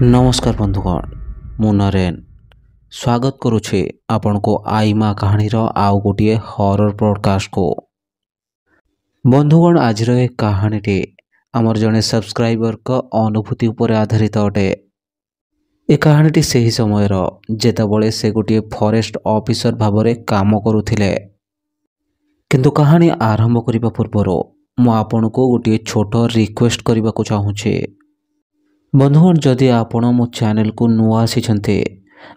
नमस्कार बंधुगण मु नरेन स्वागत करुछे आपण को आईमा कहानी आउ गोटे हॉरर पॉडकास्ट को। बंधुगण आज एक कहानी आमर जड़े सब्सक्राइबर का अनुभूति उपर आधारित अटे। ए कहानी से ही समय जेतेबळे से गोटे फॉरेस्ट ऑफिसर भाव में काम करुथिले। किंतु कहानी आरंभ करने पूर्वर मु आपण को गोटे छोट रिक्वेस्ट करने को चाहूँचे। बंधुगण जदि आपण मो चैनल को नुआ आसी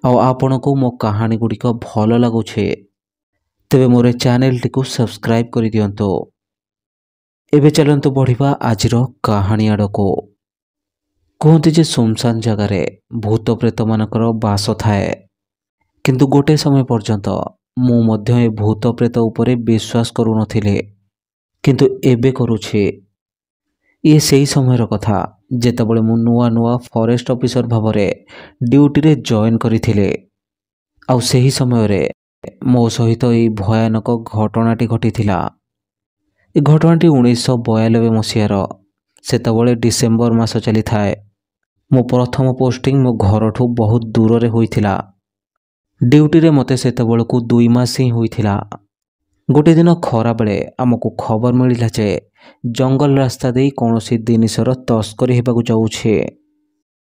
आपण को मो कहानी गुड़िक भल लगुचे तेबे मोर चैनल टी को सब्सक्राइब कर दियंतो। एबे चलंतु बढ़िबा आजिर कहानी आड़ को। कहते जे सुनसान जगार भूत प्रेत मानकर बास थाए, किंतु गोटे समय पर्यंत मु मध्य ए भूत प्रेत उपरे विश्वास करू नथिले, किंतु एबे करूछे। ये सही समय कथा जेतेबळे मु नुआ नुआ फॉरेस्ट ऑफिसर भाव में ड्यूटी रे जॉइन करिथिले। आउ सही समय रे मो सहित ये भयानक घटनाटी घटिथिला। ए घटनाटी 1992 मसीहार सेतबळे डिसेम्बर मास चली थाए। मो प्रथम पोस्टिंग मो घरठू बहुत दूर रे होइथिला। ड्यूटी रे मते सेतबळकू 2 मास ही होइथिला। गोटे दिन खरा बेले आमको खबर मिलिला जे जंगल रास्ता दे कौनसी जिनिसर तस्करी हेबाकू जाउछे।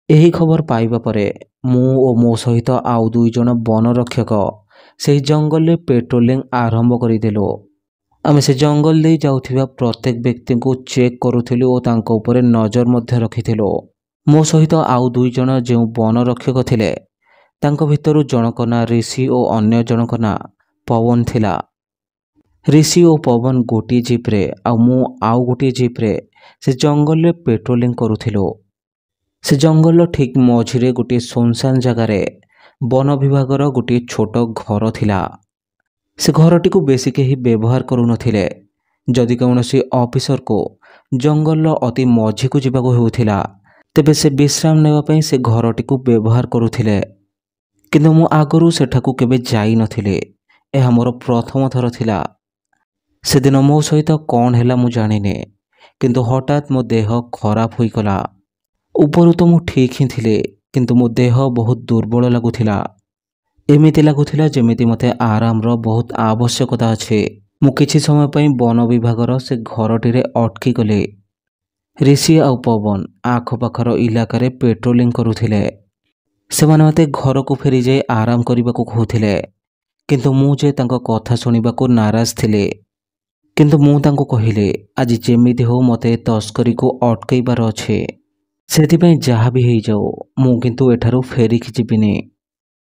एही खबर पाइबा परे मु ओ मो सहित आउ 2 जन वन रक्षक से जंगल में पेट्रोलिंग आरंभ करदेलु। आमे से जंगल दे जाउथिबा प्रत्येक व्यक्ति को चेक करुथिलु और तांको उपरे नजर मध्य रखिथिलु। मो सहित आउ 2 जन जे वन रक्षक थिले तांको भितरु जनक ना ऋषि और अन्य जनक ना पवन थिला। ऋषि और पवन गोटे जीप रे आ मु आउ गोटे जीप रे से जंगल में पेट्रोलिंग करुथिलु। से जंगल ठीक मझिरे गोटे सुनसान जगार वन विभागर गोटे छोट घर थिला। से घरटी को बेसी केही व्यवहार करू नथिले। जदि कौनसी ऑफिसर को जंगल अति मझी को जीवाको हेउथिला तेबे से विश्राम नेबा पई से घरटी को व्यवहार करुथिले। किंतु मु आगरू सेठाकू केबे जाई नथिले। एहा मोर प्रथम थर थिला। से दिन मो सहित कौन हैला मु जानिने, किंतु हठात मो देह खराब होई गला। ऊपर तो मु ठीक ही थिले, किंतु मो देह बहुत दुर्बल लगुथिला। एमिति लगुथिला जेमिति मते आराम रो बहुत आवश्यकता अछि। मु किछि समय पई वन विभागर से घरटी रे अटकी गले। ऋषि आ पवन आख पाखर इलाका रे पेट्रोलिंग करुथिले। सेमाने मते घर को फेरी जाय आराम करबाको कहउथिले, किंतु मु जे तांको कथा सुनिबाको नाराज थिले। किंतु मु तांको कहिले आज जेमिति हो मते तस्करी को अटकैबार अछि। सेथिपई जहा भी हेई जाओ मु किंतु एठारु फेरिक जिबिनी।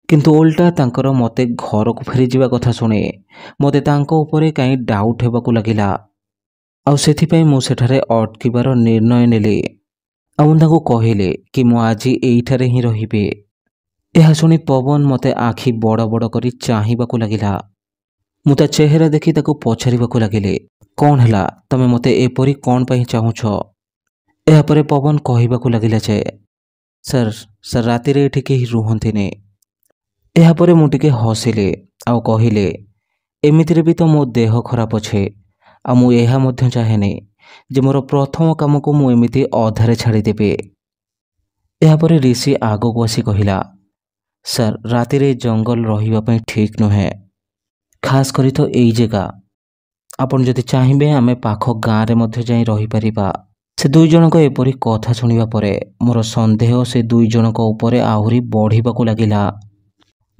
किंतु उल्टा तांकर मते घर को फेरी जिबा कथा सुने मते तांको उपरे काई डाउट हेबाकू लागिला। आउ सेथिपई मु सेठारे अटकिबार निर्णय नेली। आउ तांको कहिले कि मु आज एइठारे ही रहिबे। एहा सुनी पवन मते आखि बड़ बड़ करी चाहिबाकू लागिला। मु ता चेहरा देखि ताको पछारिबाकू लागिले, कौन हैला तमे मते एपरी कौन पई चाहुछ। एहा परे पवन कहिबाकू लागिला जे सर राति रे एठी केही रुहंतिने। एहा परे मु टिके हसिले आउ कहिले एमितिरे भी तो मो देह खराब अछि। आ मु एहा मध्य चाहेने जे मोर प्रथम काम को मु एमिति अधारे छाड़ी देबे। एहा परे ऋषि आगो को आसी कहिला, सर राति रे जंगल रहिबा पई ठीक नहे, खास करी तो एई जगह। आपण जदि चाहिबे आमे पाखो गाँ रे मध्य जाई रही परिबा। से 2 जनक एपरी कथा सुनिबा परे मोर संदेह से 2 जनक उपरे आहुरी बढ़िबाकू लागिला।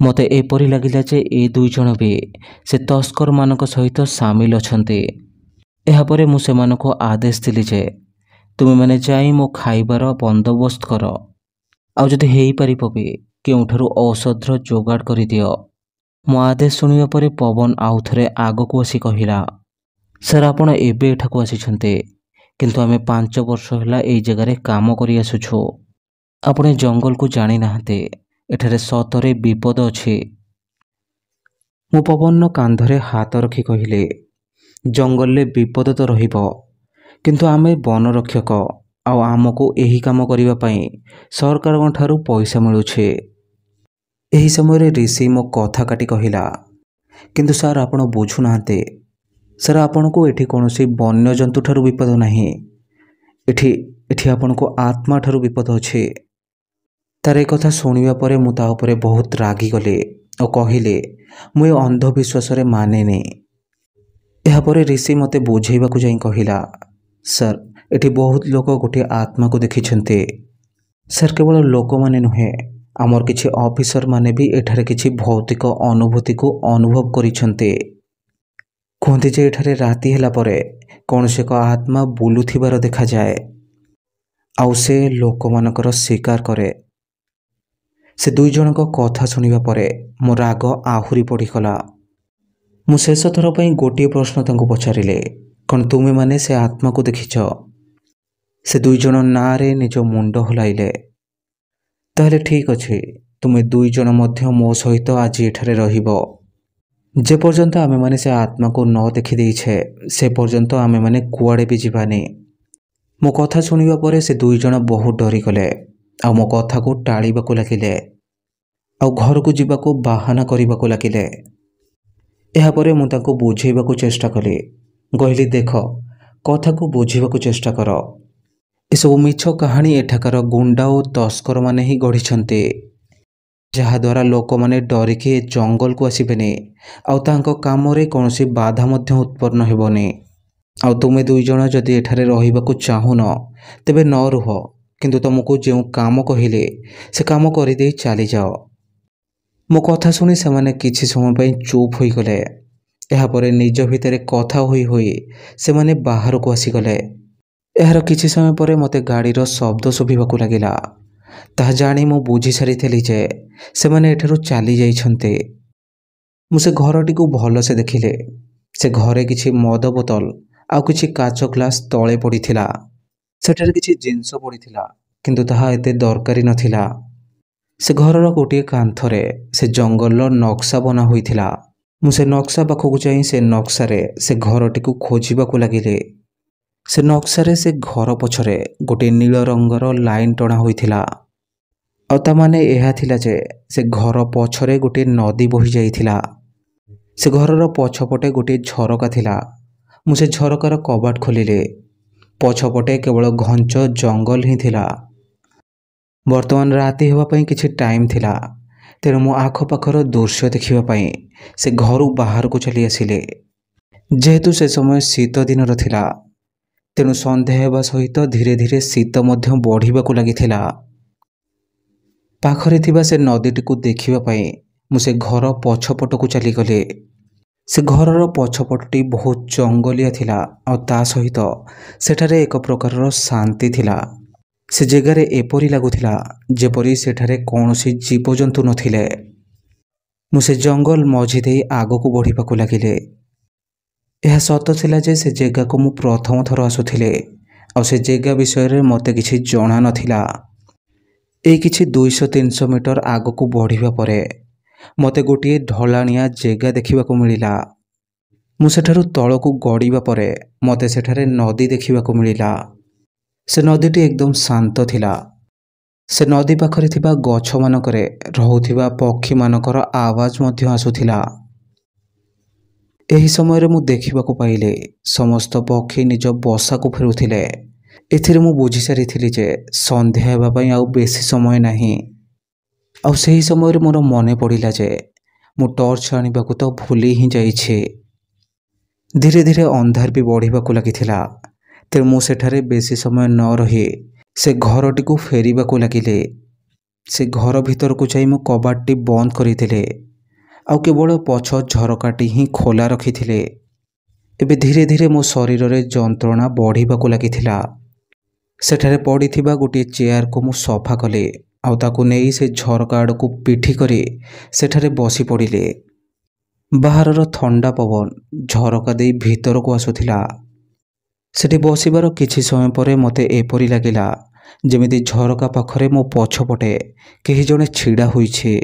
मते एपरी लागिला जे ए 2 जन भी से तस्कर मानक सहित सामिल अछंते। एहा परे मु सेमानको आदेश दिली जे तुमे माने जाई मो खाइबार बंदोबस्त कर। आउ जदि हेई परिबो भी केउठारु औषधर जोगाड़ करि दियो। मो आदेश सुनिबा परे पवन आउ थरे आगो को आसी कहिला, सर आपण एबे एठाकू आसीछन्ते, किंतु आमे 5 वर्ष होला एई जगह रे काम करि आसुछु। आपण जंगल को जानि नाहते, एठारे सतरे विपद अछि। मो पवन कांधरे हाथ रखी कहिले, जंगल ले विपद तो रहिबो, किंतु आमे वन रक्षक आउ आमको एही काम करिबा पई सरकार ठारू पैसा मिलुछे। एही समय रे ऋषि मो कथा काटी कहिला, किंतु सर आपण बुझु नाहते। सर आपण को एठी कोनोसी वन्य जंतु ठारू विपद नाही। एठी एठी आपण को आत्मा ठारू विपद अछि। ତାର ଏ କଥା ଶୁଣିବା ପରେ ମୁଁ ତା ଉପରେ ବହୁତ ରାଗିଗଲି ଓ କହିଲି ମୁଁ ଏ ଅନ୍ଧବିଶ୍ୱାସରେ ମାନେନି। ଏହାପରେ ରିଷି ମୋତେ ବୁଝେଇବାକୁ ଯାଇ କହିଲା, ସାର୍ ଏଠି ବହୁତ ଲୋକ ଗୋଟିଏ ଆତ୍ମାକୁ ଦେଖିଛନ୍ତି। ସାର୍ କେବଳ ଲୋକମାନେ ନୁହେଁ, ଆମର କିଛି ଅଫିସର ମାନେ ବି ଏଠାରେ କିଛି ଭୌତିକ ଅନୁଭୂତିକୁ ଅନୁଭବ କରିଛନ୍ତି। କୁହନ୍ତି ଯେ ଏଠାରେ ରାତି ହେଲା ପରେ କୌଣସି ଏକ ଆତ୍ମା ବୁଲୁଥିବାର ଦେଖାଯାଏ ଆଉ ସେ ଲୋକମାନଙ୍କର ଶିକାର କରେ। ସେ ଦୁଇ ଜଣଙ୍କ କଥା ଶୁଣିବା ପରେ ମୋ ରାଗ ଆହୁରି ବଢ଼ିଗଲା। ମୁଁ ଶେଷ ଥର ପାଇଁ ଗୋଟିଏ ପ୍ରଶ୍ନ ତାଙ୍କୁ ପଚାରିଲି, କ'ଣ ତୁମେମାନେ ସେ ଆତ୍ମାକୁ ଦେଖିଛ? ସେ ଦୁଇ ଜଣ ନାଁରେ ନିଜ ମୁଣ୍ଡ ହଲାଇଲେ। ତାହେଲେ ଠିକ୍ ଅଛି, ତୁମେ ଦୁଇ ଜଣ ମଧ୍ୟ ମୋ ସହିତ ଆଜି ଏଠାରେ ରହିବ। ଯେପର୍ଯ୍ୟନ୍ତ ଆମେମାନେ ସେ ଆତ୍ମାକୁ ନ ଦେଖିଦେଇଛେ ସେ ପର୍ଯ୍ୟନ୍ତ ଆମେମାନେ କୁଆଡ଼େ ବି ଯିବାନି। ମୋ କଥା ଶୁଣିବା ପରେ ସେ ଦୁଇ ଜଣ ବହୁତ ଡରିଗଲେ ଆଉ ମୋ କଥାକୁ ଟାଳିବାକୁ ଲାଗିଲେ ଆଉ ଘରକୁ ଯିବାକୁ ବାହାନା କରିବାକୁ ଲାଗିଲେ। ଏହାପରେ ମୁଁ ତାଙ୍କୁ ବୁଝେଇବାକୁ ଚେଷ୍ଟା କଲି। କହିଲି, ଦେଖ, କଥାକୁ ବୁଝିବାକୁ ଚେଷ୍ଟା କର। ଏସବୁ ମିଛ କାହାଣୀ ଏଠାକାର ଗୁଣ୍ଡା ଓ ତସ୍କରମାନେ ହିଁ ଗଢ଼ିଛନ୍ତି, ଯାହାଦ୍ୱାରା ଲୋକମାନେ ଡରିକି ଏ ଜଙ୍ଗଲକୁ ଆସିବେନି ଆଉ ତାଙ୍କ କାମରେ କୌଣସି ବାଧା ମଧ୍ୟ ଉତ୍ପନ୍ନ ହେବନି। ଆଉ ତୁମେ ଦୁଇ ଜଣ ଯଦି ଏଠାରେ ରହିବାକୁ ଚାହୁଁନ ତେବେ ନ ରୁହ, କିନ୍ତୁ ତୁମକୁ ଯେଉଁ କାମ କହିଲେ ସେ କାମ କରିଦେଇ ଚାଲିଯାଅ। ମୋ କଥା ଶୁଣି ସେମାନେ କିଛି ସମୟ ପାଇଁ ଚୁପ୍ ହୋଇଗଲେ। ଏହାପରେ ନିଜ ଭିତରେ କଥା ହୋଇ ହୋଇ ସେମାନେ ବାହାରକୁ ଆସିଗଲେ। ଏହାର କିଛି ସମୟ ପରେ ମୋତେ ଗାଡ଼ିର ଶବ୍ଦ ଶୁଭିବାକୁ ଲାଗିଲା। ତାହା ଜାଣି ମୁଁ ବୁଝି ସାରିଥିଲି ଯେ ସେମାନେ ଏଠାରୁ ଚାଲି ଯାଇଛନ୍ତି। ମୁଁ ସେ ଘରଟିକୁ ଭଲସେ ଦେଖିଲି। ସେ ଘରେ କିଛି ମଦ ବୋତଲ ଆଉ କିଛି କାଚ ଗ୍ଲାସ ତଳେ ପଡ଼ିଥିଲା। ସେଠାରେ କିଛି ଜିନିଷ ପଡ଼ିଥିଲା, କିନ୍ତୁ ତାହା ଏତେ ଦରକାରୀ ନଥିଲା। ସେ ଘରର ଗୋଟିଏ କାନ୍ଥରେ ସେ ଜଙ୍ଗଲର ନକ୍ସା ବନା ହୋଇଥିଲା। ମୁଁ ସେ ନକ୍ସା ପାଖକୁ ଯାଇ ସେ ନକ୍ସାରେ ସେ ଘରଟିକୁ ଖୋଜିବାକୁ ଲାଗିଲି। ସେ ନକ୍ସାରେ ସେ ଘର ପଛରେ ଗୋଟିଏ ନୀଳ ରଙ୍ଗର ଲାଇନ୍ ଟଣା ହୋଇଥିଲା ଆଉ ତା ମାନେ ଏହା ଥିଲା ଯେ ସେ ଘର ପଛରେ ଗୋଟିଏ ନଦୀ ବହି ଯାଇଥିଲା। ସେ ଘରର ପଛପଟେ ଗୋଟିଏ ଝରକା ଥିଲା। ମୁଁ ସେ ଝରକାର କବାଟ ଖୋଲିଲି। ପଛପଟେ କେବଳ ଘଞ୍ଚ ଜଙ୍ଗଲ ହିଁ ଥିଲା। ବର୍ତ୍ତମାନ ରାତି ହେବା ପାଇଁ କିଛି ଟାଇମ୍ ଥିଲା, ତେଣୁ ମୁଁ ଆଖପାଖର ଦୃଶ୍ୟ ଦେଖିବା ପାଇଁ ସେ ଘରୁ ବାହାରକୁ ଚାଲି ଆସିଲି। ଯେହେତୁ ସେ ସମୟ ଶୀତ ଦିନର ଥିଲା, ତେଣୁ ସନ୍ଧ୍ୟା ହେବା ସହିତ ଧୀରେ ଧୀରେ ଶୀତ ମଧ୍ୟ ବଢ଼ିବାକୁ ଲାଗିଥିଲା। ପାଖରେ ଥିବା ସେ ନଦୀଟିକୁ ଦେଖିବା ପାଇଁ ମୁଁ ସେ ଘର ପଛପଟକୁ ଚାଲିଗଲି। ସେ ଘରର ପଛପଟଟି ବହୁତ ଜଙ୍ଗଲିଆ ଥିଲା ଆଉ ତା ସହିତ ସେଠାରେ ଏକ ପ୍ରକାରର ଶାନ୍ତି ଥିଲା। ସେ ଜାଗାରେ ଏପରି ଲାଗୁଥିଲା ଯେପରି ସେଠାରେ କୌଣସି ଜୀବଜନ୍ତୁ ନଥିଲେ। ମୁଁ ସେ ଜଙ୍ଗଲ ମଝି ଦେଇ ଆଗକୁ ବଢ଼ିବାକୁ ଲାଗିଲି। ଏହା ସତ ଥିଲା ଯେ ସେ ଜାଗାକୁ ମୁଁ ପ୍ରଥମ ଥର ଆସୁଥିଲି ଆଉ ସେ ଜାଗା ବିଷୟରେ ମୋତେ କିଛି ଜଣା ନଥିଲା। ଏଇ କିଛି 200-300 ମିଟର ଆଗକୁ ବଢ଼ିବା ପରେ ମୋତେ ଗୋଟିଏ ଢଳାଣିଆ ଜାଗା ଦେଖିବାକୁ ମିଳିଲା। ମୁଁ ସେଠାରୁ ତଳକୁ ଗଡ଼ିବା ପରେ ମୋତେ ସେଠାରେ ନଦୀ ଦେଖିବାକୁ ମିଳିଲା। ସେ ନଦୀଟି ଏକଦମ ଶାନ୍ତ ଥିଲା। ସେ ନଦୀ ପାଖରେ ଥିବା ଗଛମାନଙ୍କରେ ରହୁଥିବା ପକ୍ଷୀମାନଙ୍କର ଆୱାଜ ମଧ୍ୟ ଆସୁଥିଲା। ଏହି ସମୟରେ ମୁଁ ଦେଖିବାକୁ ପାଇଲି ସମସ୍ତ ପକ୍ଷୀ ନିଜ ବସାକୁ ଫେରୁଥିଲେ। ଏଥିରେ ମୁଁ ବୁଝି ସାରିଥିଲି ଯେ ସନ୍ଧ୍ୟା ହେବା ପାଇଁ ଆଉ ବେଶୀ ସମୟ ନାହିଁ। ଆଉ ସେହି ସମୟରେ ମୋର ମନେ ପଡ଼ିଲା ଯେ ମୁଁ ଟର୍ଚ୍ଚ ଆଣିବାକୁ ତ ଭୁଲି ହିଁ ଯାଇଛି। ଧୀରେ ଧୀରେ ଅନ୍ଧାର ବି ବଢ଼ିବାକୁ ଲାଗିଥିଲା, ତେଣୁ ମୁଁ ସେଠାରେ ବେଶୀ ସମୟ ନ ରହି ସେ ଘରଟିକୁ ଫେରିବାକୁ ଲାଗିଲି। ସେ ଘର ଭିତରକୁ ଯାଇ ମୁଁ କବାଟଟି ବନ୍ଦ କରିଦେଲି ଆଉ କେବଳ ପଛ ଝରକାଟି ହିଁ ଖୋଲା ରଖିଥିଲି। ଏବେ ଧୀରେ ଧୀରେ ମୋ ଶରୀରରେ ଯନ୍ତ୍ରଣା ବଢ଼ିବାକୁ ଲାଗିଥିଲା। ସେଠାରେ ପଡ଼ିଥିବା ଗୋଟିଏ ଚେୟାରକୁ ମୁଁ ସଫା କଲି ଆଉ ତାକୁ ନେଇ ସେ ଝରକା ଆଡ଼କୁ ପିଠି କରି ସେଠାରେ ବସି ପଡ଼ିଲି। ବାହାରର ଥଣ୍ଡା ପବନ ଝରକା ଦେଇ ଭିତରକୁ ଆସୁଥିଲା। ସେଠି ବସିବାର କିଛି ସମୟ ପରେ ମୋତେ ଏପରି ଲାଗିଲା ଯେମିତି ଝରକା ପାଖରେ ମୋ ପଛପଟେ କେହି ଜଣେ ଛିଡ଼ା ହୋଇଛି।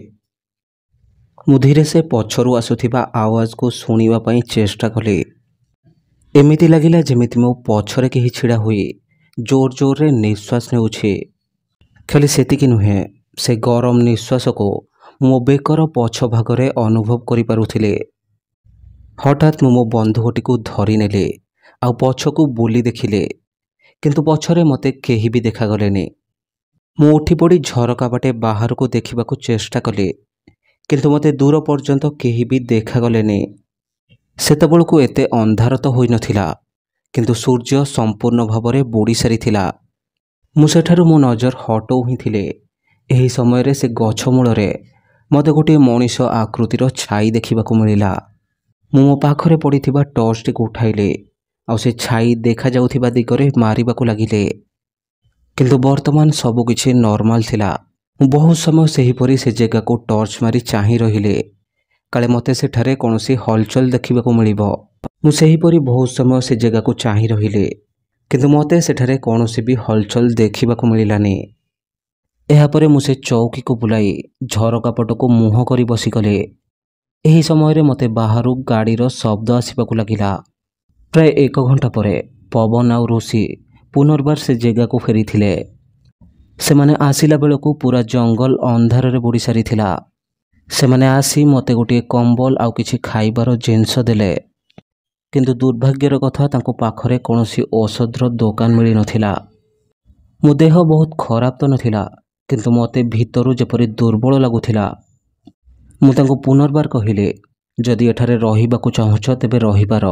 ମୁଁ ଧୀରେ ସେ ପଛରୁ ଆସୁଥିବା ଆୱାଜକୁ ଶୁଣିବା ପାଇଁ ଚେଷ୍ଟା କଲି। ଏମିତି ଲାଗିଲା ଯେମିତି ମୋ ପଛରେ କେହି ଛିଡ଼ା ହୋଇ ଜୋର ଜୋରରେ ନିଶ୍ୱାସ ନେଉଛି। ଖାଲି ସେତିକି ନୁହେଁ, ସେ ଗରମ ନିଶ୍ୱାସକୁ ମୋ ବେକର ପଛ ଭାଗରେ ଅନୁଭବ କରିପାରୁଥିଲି। ହଠାତ୍ ମୁଁ ମୋ ବନ୍ଧୁକଟିକୁ ଧରିନେଲି ଆଉ ପଛକୁ ବୁଲି ଦେଖିଲି, କିନ୍ତୁ ପଛରେ ମୋତେ କେହି ବି ଦେଖାଗଲେନି। ମୁଁ ଉଠି ପଡ଼ି ଝରକା ବାଟେ ବାହାରକୁ ଦେଖିବାକୁ ଚେଷ୍ଟା କଲି, କିନ୍ତୁ ମୋତେ ଦୂର ପର୍ଯ୍ୟନ୍ତ କେହି ବି ଦେଖାଗଲେନି। ସେତେବେଳକୁ ଏତେ ଅନ୍ଧାର ତ ହୋଇନଥିଲା, କିନ୍ତୁ ସୂର୍ଯ୍ୟ ସମ୍ପୂର୍ଣ୍ଣ ଭାବରେ ବୁଡ଼ି ସାରିଥିଲା। ମୁଁ ସେଠାରୁ ମୋ ନଜର ହଟଉ ହିଁ ଥିଲେ, ଏହି ସମୟରେ ସେ ଗଛ ମୂଳରେ ମୋତେ ଗୋଟିଏ ମଣିଷ ଆକୃତିର ଛାଇ ଦେଖିବାକୁ ମିଳିଲା। ମୁଁ ମୋ ପାଖରେ ପଡ଼ିଥିବା ଟର୍ଚ୍ଚଟିକୁ ଉଠାଇଲି, ଆଉ ସେ ଛାଇ ଦେଖାଯାଉଥିବା ଦିଗରେ ମାରିବାକୁ ଲାଗିଲେ। କିନ୍ତୁ ବର୍ତ୍ତମାନ ସବୁକିଛି ନର୍ମାଲ ଥିଲା। ମୁଁ ବହୁତ ସମୟ ସେହିପରି ସେ ଜାଗାକୁ ଟର୍ଚ୍ଚ ମାରି ଚାହିଁ ରହିଲି, କାଳେ ମୋତେ ସେଠାରେ କୌଣସି ହଲଚଲ ଦେଖିବାକୁ ମିଳିବ। ମୁଁ ସେହିପରି ବହୁତ ସମୟ ସେ ଜାଗାକୁ ଚାହିଁ ରହିଲି, କିନ୍ତୁ ମୋତେ ସେଠାରେ କୌଣସି ବି ହଲଚଲ ଦେଖିବାକୁ ମିଳିଲାନି। ଏହାପରେ ମୁଁ ସେ ଚୌକିକୁ ବୁଲାଇ ଝରକା ପଟକୁ ମୁହଁ କରି ବସିଗଲି। ଏହି ସମୟରେ ମୋତେ ବାହାରୁ ଗାଡ଼ିର ଶବ୍ଦ ଆସିବାକୁ ଲାଗିଲା। ପ୍ରାୟ 1 ଘଣ୍ଟା ପରେ ପବନ ଆଉ ଋଷି ପୁନର୍ବାର ସେ ଜାଗାକୁ ଫେରିଥିଲେ। ସେମାନେ ଆସିଲା ବେଳକୁ ପୁରା ଜଙ୍ଗଲ ଅନ୍ଧାରରେ ବୁଡ଼ି ସାରିଥିଲା। ସେମାନେ ଆସି ମୋତେ ଗୋଟିଏ କମ୍ବଲ ଆଉ କିଛି ଖାଇବାର ଜିନିଷ ଦେଲେ, କିନ୍ତୁ ଦୁର୍ଭାଗ୍ୟର କଥା ତାଙ୍କ ପାଖରେ କୌଣସି ଔଷଧର ଦୋକାନ ମିଳିନଥିଲା। ମୋ ଦେହ ବହୁତ ଖରାପ ତ ନଥିଲା, କିନ୍ତୁ ମୋତେ ଭିତରୁ ଯେପରି ଦୁର୍ବଳ ଲାଗୁଥିଲା। ମୁଁ ତାଙ୍କୁ ପୁନର୍ବାର କହିଲି, ଯଦି ଏଠାରେ ରହିବାକୁ ଚାହୁଁଛ ତେବେ ରହିପାର।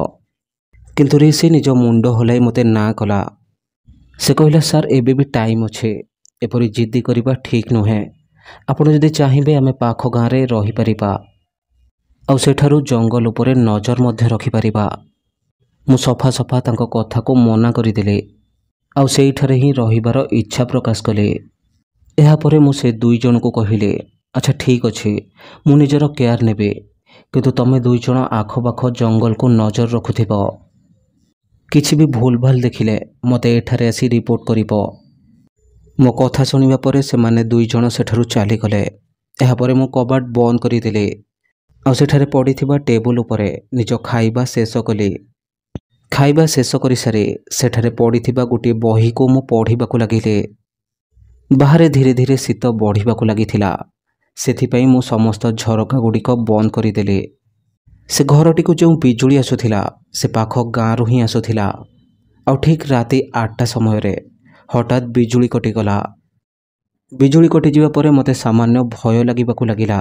କିନ୍ତୁ ଋଷି ନିଜ ମୁଣ୍ଡ ହଲାଇ ମୋତେ ନା କଲା। ସେ କହିଲା, ସାର୍ ଏବେ ବି ଟାଇମ୍ ଅଛି, ଏପରି ଜିଦ୍ଦି କରିବା ଠିକ୍ ନୁହେଁ। ଆପଣ ଯଦି ଚାହିଁବେ ଆମେ ପାଖ ଗାଁରେ ରହିପାରିବା, ଆଉ ସେଠାରୁ ଜଙ୍ଗଲ ଉପରେ ନଜର ମଧ୍ୟ ରଖିପାରିବା। ମୁଁ ସଫା ସଫା ତାଙ୍କ କଥାକୁ ମନା କରିଦେଲି, ଆଉ ସେଇଠାରେ ହିଁ ରହିବାର ଇଚ୍ଛା ପ୍ରକାଶ କଲି। ଏହାପରେ ମୁଁ ସେ 2 ଜଣଙ୍କୁ କହିଲି, ଆଚ୍ଛା ଠିକ୍ ଅଛି, ମୁଁ ନିଜର କେୟାର ନେବି, କିନ୍ତୁ ତମେ 2 ଜଣ ଆଖପାଖ ଜଙ୍ଗଲକୁ ନଜର ରଖୁଥିବ। କିଛି ବି ଭୁଲଭାଲ ଦେଖିଲେ ମୋତେ ଏଠାରେ ଆସି ରିପୋର୍ଟ କରିବ। ମୋ କଥା ଶୁଣିବା ପରେ ସେମାନେ 2 ଜଣ ସେଠାରୁ ଚାଲିଗଲେ। ଏହାପରେ ମୁଁ କବାଟ ବନ୍ଦ କରିଦେଲି, ଆଉ ସେଠାରେ ପଡ଼ିଥିବା ଟେବୁଲ ଉପରେ ନିଜ ଖାଇବା ଶେଷ କଲି। ଖାଇବା ଶେଷ କରିସାରି ସେଠାରେ ପଡ଼ିଥିବା ଗୋଟିଏ ବହିକୁ ମୁଁ ପଢ଼ିବାକୁ ଲାଗିଲି। ବାହାରେ ଧୀରେ ଧୀରେ ଶୀତ ବଢ଼ିବାକୁ ଲାଗିଥିଲା, ସେଥିପାଇଁ ମୁଁ ସମସ୍ତ ଝରକା ଗୁଡ଼ିକ ବନ୍ଦ କରିଦେଲି। ସେ ଘରଟିକୁ ଯେଉଁ ବିଜୁଳି ଆସୁଥିଲା ସେ ପାଖ ଗାଁରୁ ହିଁ ଆସୁଥିଲା। ଆଉ ଠିକ୍ ରାତି 8ଟା ସମୟରେ ହଠାତ୍ ବିଜୁଳି କଟିଗଲା। ବିଜୁଳି କଟିଯିବା ପରେ ମୋତେ ସାମାନ୍ୟ ଭୟ ଲାଗିବାକୁ ଲାଗିଲା,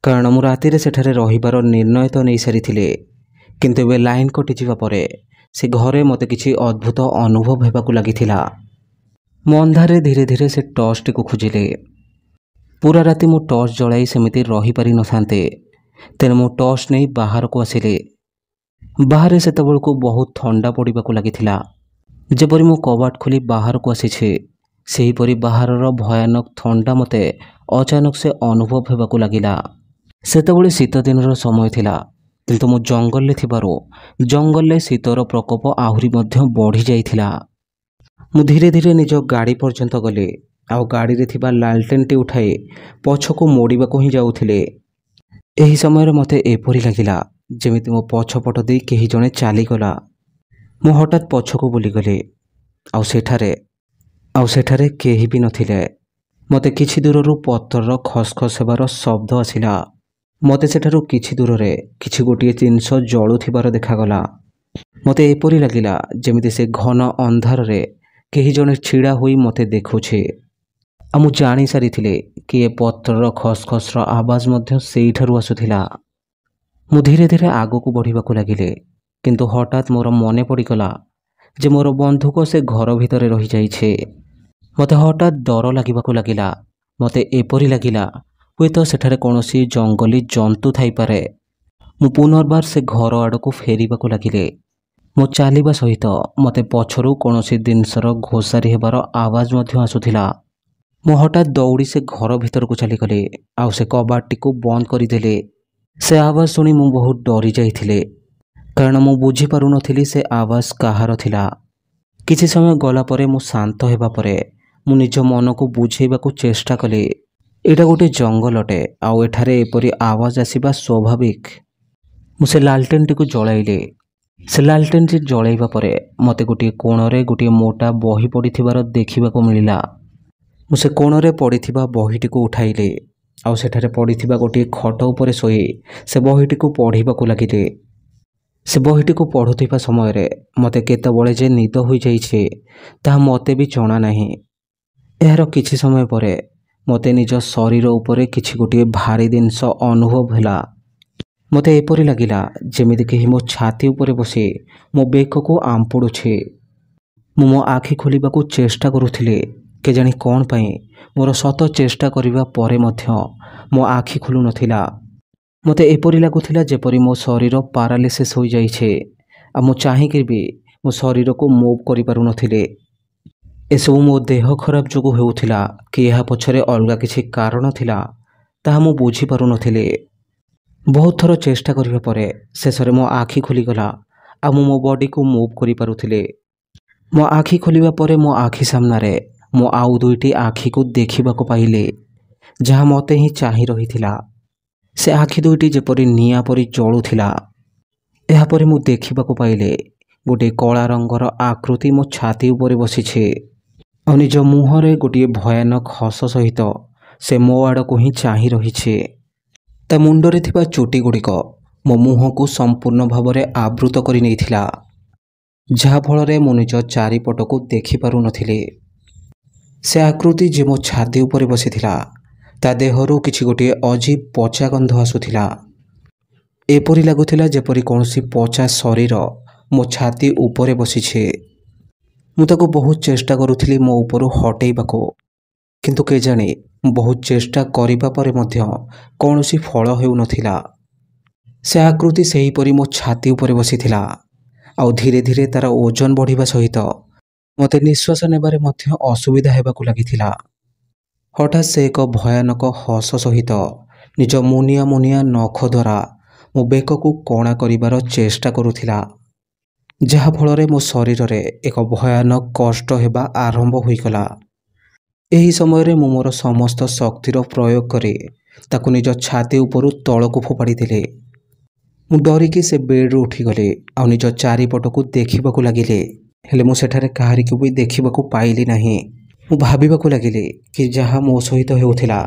କାରଣ ମୁଁ ରାତିରେ ସେଠାରେ ରହିବାର ନିର୍ଣ୍ଣୟ ତ ନେଇସାରିଥିଲି। କିନ୍ତୁ ଏବେ ଲାଇନ୍ କଟିଯିବା ପରେ ସେ ଘରେ ମୋତେ କିଛି ଅଦ୍ଭୁତ ଅନୁଭବ ହେବାକୁ ଲାଗିଥିଲା। ମୁଁ ଅନ୍ଧାରରେ ଧୀରେ ଧୀରେ ସେ ଟର୍ଚ୍ଚଟିକୁ ଖୋଜିଲି। ପୁରା ରାତି ମୁଁ ଟର୍ଚ୍ଚ ଜଳାଇ ସେମିତି ରହିପାରିନଥାନ୍ତି, ତେଣୁ ମୁଁ ଟର୍ଚ୍ଚ ନେଇ ବାହାରକୁ ଆସିଲି। ବାହାରେ ସେତେବେଳକୁ ବହୁତ ଥଣ୍ଡା ପଡ଼ିବାକୁ ଲାଗିଥିଲା। ଯେପରି ମୁଁ କବାଟ ଖୋଲି ବାହାରକୁ ଆସିଛି, ସେହିପରି ବାହାରର ଭୟାନକ ଥଣ୍ଡା ମୋତେ ଅଚାନକ ସେ ଅନୁଭବ ହେବାକୁ ଲାଗିଲା। ସେତେବେଳେ ଶୀତ ଦିନର ସମୟ ଥିଲା, କିନ୍ତୁ ମୁଁ ଜଙ୍ଗଲରେ ଥିବାରୁ ଜଙ୍ଗଲରେ ଶୀତର ପ୍ରକୋପ ଆହୁରି ମଧ୍ୟ ବଢ଼ି ଯାଇଥିଲା। ମୁଁ ଧୀରେ ଧୀରେ ନିଜ ଗାଡ଼ି ପର୍ଯ୍ୟନ୍ତ ଗଲି, ଆଉ ଗାଡ଼ିରେ ଥିବା ଲାଲଟେନ୍ଟି ଉଠାଇ ପଛକୁ ମୋଡ଼ିବାକୁ ହିଁ ଯାଉଥିଲି। ଏହି ସମୟରେ ମୋତେ ଏପରି ଲାଗିଲା ଯେମିତି ମୋ ପଛପଟ ଦେଇ କେହି ଜଣେ ଚାଲିଗଲା। ମୁଁ ହଠାତ୍ ପଛକୁ ବୁଲିଗଲି, ଆଉ ସେଠାରେ କେହି ବି ନଥିଲେ। ମୋତେ କିଛି ଦୂରରୁ ପଥରର ଖସଖସ ହେବାର ଶବ୍ଦ ଆସିଲା। ମୋତେ ସେଠାରୁ କିଛି ଦୂରରେ କିଛି ଗୋଟିଏ ଜିନିଷ ଜଳୁଥିବାର ଦେଖାଗଲା। ମୋତେ ଏପରି ଲାଗିଲା ଯେମିତି ସେ ଘନ ଅନ୍ଧାରରେ କେହି ଜଣେ ଛିଡ଼ା ହୋଇ ମୋତେ ଦେଖୁଛି। ଆଉ ମୁଁ ଜାଣିସାରିଥିଲି କି ଏ ପଥରର ଖସଖସର ଆବାଜ ମଧ୍ୟ ସେଇଠାରୁ ଆସୁଥିଲା। ମୁଁ ଧୀରେ ଧୀରେ ଆଗକୁ ବଢ଼ିବାକୁ ଲାଗିଲି, କିନ୍ତୁ ହଠାତ୍ ମୋର ମନେ ପଡ଼ିଗଲା ଯେ ମୋର ବନ୍ଧୁକ ସେ ଘର ଭିତରେ ରହିଯାଇଛି। ମୋତେ ହଠାତ୍ ଡର ଲାଗିବାକୁ ଲାଗିଲା। ମୋତେ ଏପରି ଲାଗିଲା ହୁଏତ ସେଠାରେ କୌଣସି ଜଙ୍ଗଲୀ ଜନ୍ତୁ ଥାଇପାରେ। ମୁଁ ପୁନର୍ବାର ସେ ଘର ଆଡ଼କୁ ଫେରିବାକୁ ଲାଗିଲି। ମୁଁ ଚାଲିବା ସହିତ ମୋତେ ପଛରୁ କୌଣସି ଜିନିଷର ଘୋଷାରି ହେବାର ଆବାଜ ମଧ୍ୟ ଆସୁଥିଲା। ମୁଁ ହଠାତ୍ ଦୌଡ଼ି ସେ ଘର ଭିତରକୁ ଚାଲିଗଲି, ଆଉ ସେ କବାଟଟିକୁ ବନ୍ଦ କରିଦେଲି। ସେ ଆବାଜ ଶୁଣି ମୁଁ ବହୁତ ଡରି ଯାଇଥିଲି, କାରଣ ମୁଁ ବୁଝିପାରୁନଥିଲି ସେ ଆବାଜ କାହାର ଥିଲା। କିଛି ସମୟ ଗଲା ପରେ ମୁଁ ଶାନ୍ତ ହେବା ପରେ ମୁଁ ନିଜ ମନକୁ ବୁଝେଇବାକୁ ଚେଷ୍ଟା କଲି, ଏଇଟା ଗୋଟେ ଜଙ୍ଗଲଟେ, ଆଉ ଏଠାରେ ଏପରି ଆବାଜ ଆସିବା ସ୍ୱାଭାବିକ। ମୁଁ ସେ ଲାଲଟେନ୍ଟିକୁ ଜଳାଇଲି। ସେ ଲାଲଟେନ୍ଟି ଜଳାଇବା ପରେ ମୋତେ ଗୋଟିଏ କୋଣରେ ଗୋଟିଏ ମୋଟା ବହି ପଡ଼ିଥିବାର ଦେଖିବାକୁ ମିଳିଲା। ମୁଁ ସେ କୋଣରେ ପଡ଼ିଥିବା ବହିଟିକୁ ଉଠାଇଲି, ଆଉ ସେଠାରେ ପଡ଼ିଥିବା ଗୋଟିଏ ଖଟ ଉପରେ ଶୋଇ ସେ ବହିଟିକୁ ପଢ଼ିବାକୁ ଲାଗିଲି। ସେ ବହିଟିକୁ ପଢ଼ୁଥିବା ସମୟରେ ମୋତେ କେତେବେଳେ ଯେ ନିଦ ହୋଇଯାଇଛି ତାହା ମୋତେ ବି ଜଣା ନାହିଁ। ଏହାର କିଛି ସମୟ ପରେ ମୋତେ ନିଜ ଶରୀର ଉପରେ କିଛି ଗୋଟିଏ ଭାରି ଜିନିଷ ଅନୁଭବ ହେଲା। ମୋତେ ଏପରି ଲାଗିଲା ଯେମିତି କେହି ମୋ ଛାତି ଉପରେ ବସି ମୋ ବେକକୁ ଆମ୍ପୁଡ଼ୁଛି। ମୁଁ ମୋ ଆଖି ଖୋଲିବାକୁ ଚେଷ୍ଟା କରୁଥିଲି। କେଜାଣି କ'ଣ ପାଇଁ ମୋର ଶତ ଚେଷ୍ଟା କରିବା ପରେ ମଧ୍ୟ ମୋ ଆଖି ଖୋଲୁନଥିଲା। ମୋତେ ଏପରି ଲାଗୁଥିଲା ଯେପରି ମୋ ଶରୀର ପାରାଲିସିସ୍ ହୋଇଯାଇଛି ଆଉ ମୁଁ ଚାହିଁକି ବି ମୋ ଶରୀରକୁ ମୁଭ୍ କରିପାରୁନଥିଲି। ଏସବୁ ମୋ ଦେହ ଖରାପ ଯୋଗୁଁ ହେଉଥିଲା କି ଏହା ପଛରେ ଅଲଗା କିଛି କାରଣ ଥିଲା ତାହା ମୁଁ ବୁଝିପାରୁନଥିଲି। ବହୁତ ଥର ଚେଷ୍ଟା କରିବା ପରେ ଶେଷରେ ମୋ ଆଖି ଖୋଲିଗଲା ଆଉ ମୁଁ ମୋ ବଡ଼ିକୁ ମୁଭ୍ କରିପାରୁଥିଲି। ମୋ ଆଖି ଖୋଲିବା ପରେ ମୋ ଆଖି ସାମ୍ନାରେ ମୁଁ ଆଉ ଦୁଇଟି ଆଖିକୁ ଦେଖିବାକୁ ପାଇଲି, ଯାହା ମୋତେ ହିଁ ଚାହିଁ ରହିଥିଲା। ସେ ଆଖି ଦୁଇଟି ଯେପରି ନିଆଁ ପରି ଜଳୁଥିଲା। ଏହାପରେ ମୁଁ ଦେଖିବାକୁ ପାଇଲି ଗୋଟିଏ କଳା ରଙ୍ଗର ଆକୃତି ମୋ ଛାତି ଉପରେ ବସିଛି ଆଉ ନିଜ ମୁହଁରେ ଗୋଟିଏ ଭୟାନକ ହସ ସହିତ ସେ ମୋ ଆଡ଼କୁ ହିଁ ଚାହିଁ ରହିଛି। ତା ମୁଣ୍ଡରେ ଥିବା ଚୁଟି ଗୁଡ଼ିକ ମୋ ମୁହଁକୁ ସମ୍ପୂର୍ଣ୍ଣ ଭାବରେ ଆବୃତ କରି ନେଇଥିଲା, ଯାହାଫଳରେ ମୁଁ ନିଜ ଚାରିପଟକୁ ଦେଖିପାରୁନଥିଲି। ସେ ଆକୃତି ଯେ ମୋ ଛାତି ଉପରେ ବସିଥିଲା ତା ଦେହରୁ କିଛି ଗୋଟିଏ ଅଜୀବ ପଚା ଗନ୍ଧ ଆସୁଥିଲା। ଏପରି ଲାଗୁଥିଲା ଯେପରି କୌଣସି ପଚା ଶରୀର ମୋ ଛାତି ଉପରେ ବସିଛି। ମୁଁ ତାକୁ ବହୁତ ଚେଷ୍ଟା କରୁଥିଲି ମୋ ଉପରୁ ହଟେଇବାକୁ, କିନ୍ତୁ କେଜାଣି ବହୁତ ଚେଷ୍ଟା କରିବା ପରେ ମଧ୍ୟ କୌଣସି ଫଳ ହେଉନଥିଲା। ସେ ଆକୃତି ସେହିପରି ମୋ ଛାତି ଉପରେ ବସିଥିଲା ଆଉ ଧୀରେ ଧୀରେ ତାର ଓଜନ ବଢ଼ିବା ସହିତ ମୋତେ ନିଶ୍ୱାସ ନେବାରେ ମଧ୍ୟ ଅସୁବିଧା ହେବାକୁ ଲାଗିଥିଲା। ହଠାତ୍ ସେ ଏକ ଭୟାନକ ହସ ସହିତ ନିଜ ମୁନିଆ ମୁନିଆ ନଖ ଦ୍ୱାରା ମୋ ବେକକୁ କଣା କରିବାର ଚେଷ୍ଟା କରୁଥିଲା, ଯାହାଫଳରେ ମୋ ଶରୀରରେ ଏକ ଭୟାନକ କଷ୍ଟ ହେବା ଆରମ୍ଭ ହୋଇଗଲା। ଏହି ସମୟରେ ମୁଁ ମୋର ସମସ୍ତ ଶକ୍ତିର ପ୍ରୟୋଗ କରି ତାକୁ ନିଜ ଛାତି ଉପରୁ ତଳକୁ ଫୋପାଡ଼ିଥିଲି। ମୁଁ ଡରିକି ସେ ବେଡ଼ରୁ ଉଠିଗଲି ଆଉ ନିଜ ଚାରିପଟକୁ ଦେଖିବାକୁ ଲାଗିଲି, ହେଲେ ମୁଁ ସେଠାରେ କାହାରିକୁ ବି ଦେଖିବାକୁ ପାଇଲି ନାହିଁ। ମୁଁ ଭାବିବାକୁ ଲାଗିଲି କି ଯାହା ମୋ ସହିତ ହେଉଥିଲା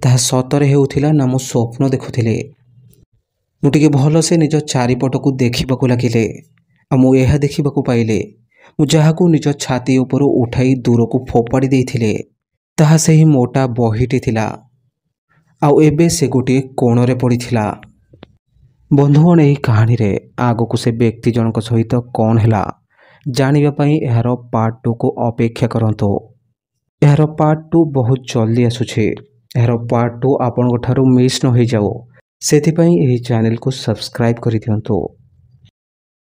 ତାହା ସତରେ ହେଉଥିଲା ନା ମୁଁ ସ୍ୱପ୍ନ ଦେଖୁଥିଲି। ମୁଁ ଟିକେ ଭଲସେ ନିଜ ଚାରିପଟକୁ ଦେଖିବାକୁ ଲାଗିଲି ଆଉ ମୁଁ ଏହା ଦେଖିବାକୁ ପାଇଲି ମୁଁ ଯାହାକୁ ନିଜ ଛାତି ଉପରୁ ଉଠାଇ ଦୂରକୁ ଫୋପାଡ଼ି ଦେଇଥିଲି ତାହା ସେହି ମୋଟା ବହିଟି ଥିଲା ଆଉ ଏବେ ସେ ଗୋଟିଏ କୋଣରେ ପଡ଼ିଥିଲା। ବନ୍ଧୁଗଣ, ଏହି କାହାଣୀରେ ଆଗକୁ ସେ ବ୍ୟକ୍ତି ଜଣଙ୍କ ସହିତ କ'ଣ ହେଲା ଜାଣିବା ପାଇଁ ଏହାର ପାର୍ଟ 2କୁ ଅପେକ୍ଷା କରନ୍ତୁ। ଏହାର ପାର୍ଟ 2 ବହୁତ ଜଲ୍ଦି ଆସୁଛି। ଏହାର ପାର୍ଟ 2 ଆପଣଙ୍କ ଠାରୁ ମିସ୍ ନ ହୋଇଯାଉ ସେଥିପାଇଁ ଏହି ଚ୍ୟାନେଲକୁ ସବସ୍କ୍ରାଇବ୍ କରିଦିଅନ୍ତୁ।